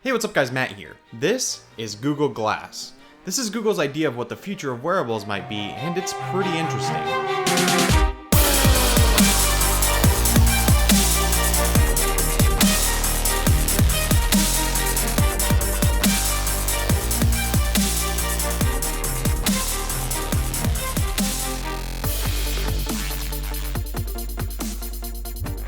Hey, what's up guys, Matt here. This is Google Glass. This is Google's idea of what the future of wearables might be, and it's pretty interesting.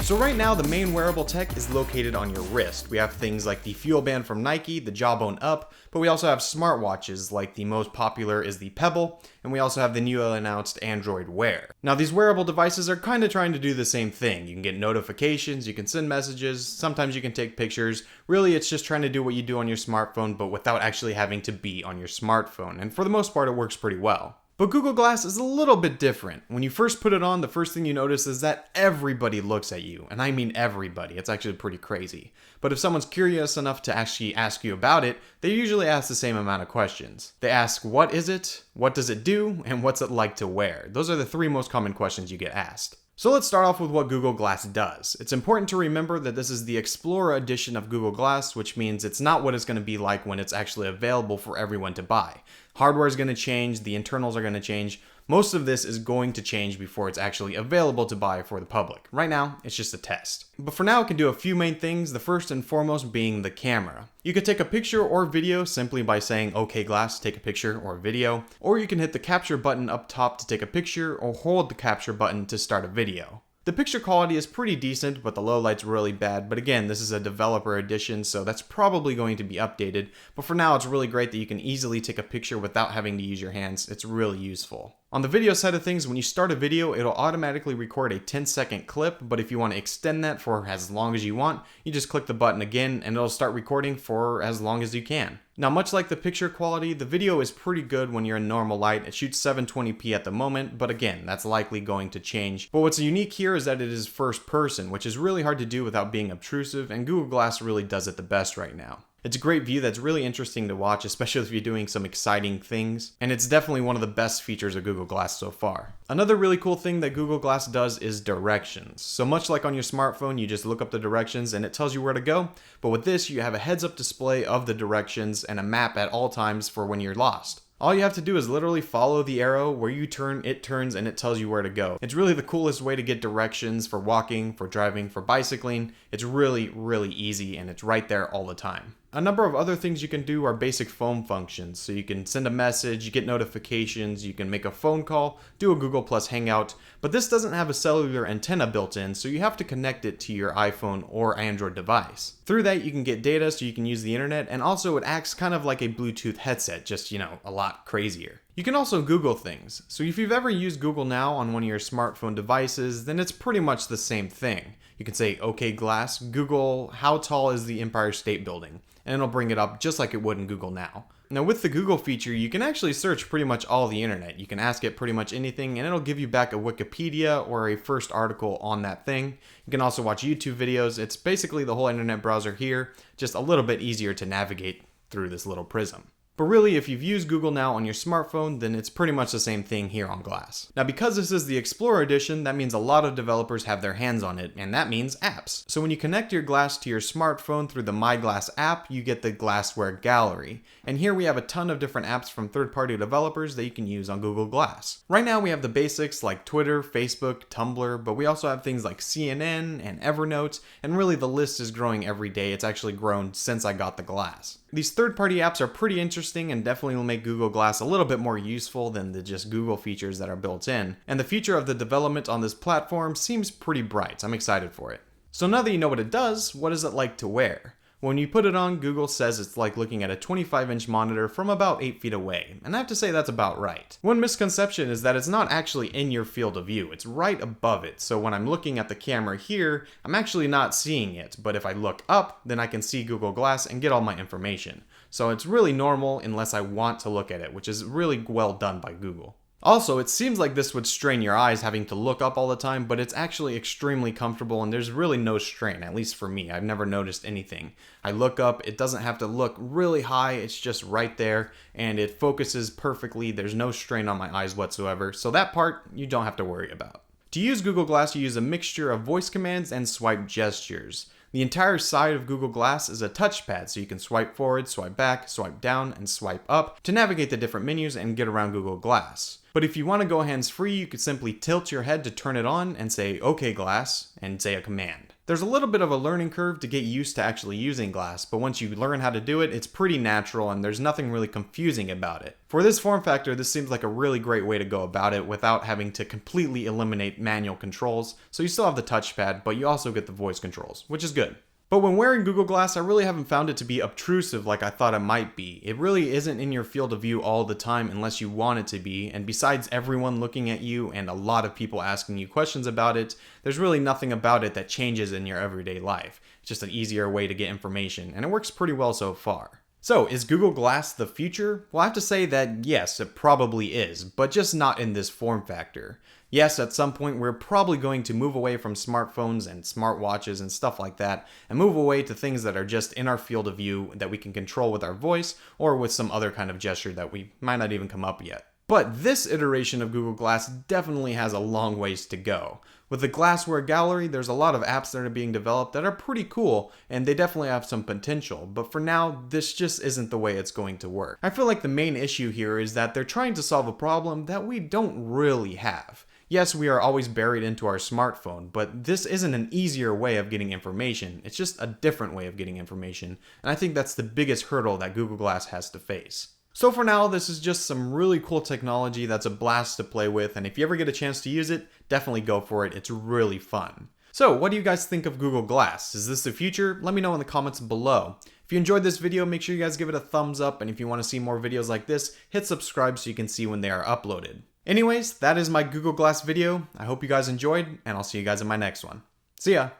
So right now, the main wearable tech is located on your wrist. We have things like the Fuel Band from Nike, the Jawbone Up, but we also have smartwatches, like the most popular is the Pebble, and we also have the newly announced Android Wear. Now these wearable devices are kind of trying to do the same thing. You can get notifications, you can send messages, sometimes you can take pictures. Really, it's just trying to do what you do on your smartphone, but without actually having to be on your smartphone, and for the most part, it works pretty well. But Google Glass is a little bit different. When you first put it on, the first thing you notice is that everybody looks at you. And I mean everybody. It's actually pretty crazy. But if someone's curious enough to actually ask you about it, they usually ask the same amount of questions. They ask, what is it? What does it do? And what's it like to wear? Those are the three most common questions you get asked. So let's start off with what Google Glass does. It's important to remember that this is the Explorer edition of Google Glass, which means it's not what it's going to be like when it's actually available for everyone to buy. Hardware is going to change, the internals are going to change. Most of this is going to change before it's actually available to buy for the public. Right now, it's just a test. But for now, it can do a few main things, the first and foremost being the camera. You could take a picture or video simply by saying, "Okay Glass, take a picture or video," or you can hit the capture button up top to take a picture or hold the capture button to start a video. The picture quality is pretty decent, but the low light's really bad. But again, this is a developer edition, so that's probably going to be updated. But for now, it's really great that you can easily take a picture without having to use your hands. It's really useful. On the video side of things, when you start a video, it'll automatically record a 10-second clip, but if you want to extend that for as long as you want, you just click the button again and it'll start recording for as long as you can. Now, much like the picture quality, the video is pretty good when you're in normal light. It shoots 720p at the moment, but again, that's likely going to change. But what's unique here is that it is first person, which is really hard to do without being obtrusive, and Google Glass really does it the best right now. It's a great view that's really interesting to watch, especially if you're doing some exciting things, and it's definitely one of the best features of Google Glass so far. Another really cool thing that Google Glass does is directions. So much like on your smartphone, you just look up the directions and it tells you where to go, but with this, you have a heads-up display of the directions and a map at all times for when you're lost. All you have to do is literally follow the arrow. Where you turn, it turns, and it tells you where to go. It's really the coolest way to get directions for walking, for driving, for bicycling. It's really, really easy, and it's right there all the time. A number of other things you can do are basic phone functions. So you can send a message, you get notifications, you can make a phone call, do a Google Plus Hangout, but this doesn't have a cellular antenna built in, so you have to connect it to your iPhone or Android device. Through that, you can get data so you can use the internet, and also it acts kind of like a Bluetooth headset, just, a lot crazier. You can also Google things. So if you've ever used Google Now on one of your smartphone devices, then it's pretty much the same thing. You can say, "Okay Glass, Google, how tall is the Empire State Building?" And it'll bring it up just like it would in Google Now. Now with the Google feature, you can actually search pretty much all the internet. You can ask it pretty much anything and it'll give you back a Wikipedia or a first article on that thing. You can also watch YouTube videos. It's basically the whole internet browser here, just a little bit easier to navigate through this little prism. But really, if you've used Google Now on your smartphone, then it's pretty much the same thing here on Glass. Now, because this is the Explorer edition, that means a lot of developers have their hands on it, and that means apps. So when you connect your Glass to your smartphone through the My Glass app, you get the Glassware Gallery. And here we have a ton of different apps from third-party developers that you can use on Google Glass. Right now, we have the basics like Twitter, Facebook, Tumblr, but we also have things like CNN and Evernote, and really the list is growing every day. It's actually grown since I got the Glass. These third-party apps are pretty interesting and definitely will make Google Glass a little bit more useful than the just Google features that are built in. And the future of the development on this platform seems pretty bright. I'm excited for it. So now that you know what it does, what is it like to wear? When you put it on, Google says it's like looking at a 25-inch monitor from about 8 feet away, and I have to say that's about right. One misconception is that it's not actually in your field of view, it's right above it, so when I'm looking at the camera here, I'm actually not seeing it, but if I look up, then I can see Google Glass and get all my information. So it's really normal unless I want to look at it, which is really well done by Google. Also, it seems like this would strain your eyes having to look up all the time, but it's actually extremely comfortable and there's really no strain, at least for me. I've never noticed anything. I look up, it doesn't have to look really high, it's just right there, and it focuses perfectly. There's no strain on my eyes whatsoever, so that part you don't have to worry about. To use Google Glass, you use a mixture of voice commands and swipe gestures. The entire side of Google Glass is a touchpad, so you can swipe forward, swipe back, swipe down, and swipe up to navigate the different menus and get around Google Glass. But if you want to go hands-free, you could simply tilt your head to turn it on and say, "OK Glass," and say a command. There's a little bit of a learning curve to get used to actually using Glass, but once you learn how to do it, it's pretty natural and there's nothing really confusing about it. For this form factor, this seems like a really great way to go about it without having to completely eliminate manual controls, so you still have the touchpad, but you also get the voice controls, which is good. But when wearing Google Glass, I really haven't found it to be obtrusive like I thought it might be. It really isn't in your field of view all the time unless you want it to be, and besides everyone looking at you and a lot of people asking you questions about it, there's really nothing about it that changes in your everyday life. It's just an easier way to get information, and it works pretty well so far. So, is Google Glass the future? Well, I have to say that yes, it probably is, but just not in this form factor. Yes, at some point we're probably going to move away from smartphones and smartwatches and stuff like that, and move away to things that are just in our field of view that we can control with our voice or with some other kind of gesture that we might not even come up yet. But this iteration of Google Glass definitely has a long ways to go. With the Glassware Gallery, there's a lot of apps that are being developed that are pretty cool, and they definitely have some potential, but for now, this just isn't the way it's going to work. I feel like the main issue here is that they're trying to solve a problem that we don't really have. Yes, we are always buried into our smartphone, but this isn't an easier way of getting information, it's just a different way of getting information, and I think that's the biggest hurdle that Google Glass has to face. So for now, this is just some really cool technology that's a blast to play with, and if you ever get a chance to use it, definitely go for it, it's really fun. So what do you guys think of Google Glass? Is this the future? Let me know in the comments below. If you enjoyed this video, make sure you guys give it a thumbs up, and if you want to see more videos like this, hit subscribe so you can see when they are uploaded. Anyways, that is my Google Glass video. I hope you guys enjoyed, and I'll see you guys in my next one. See ya!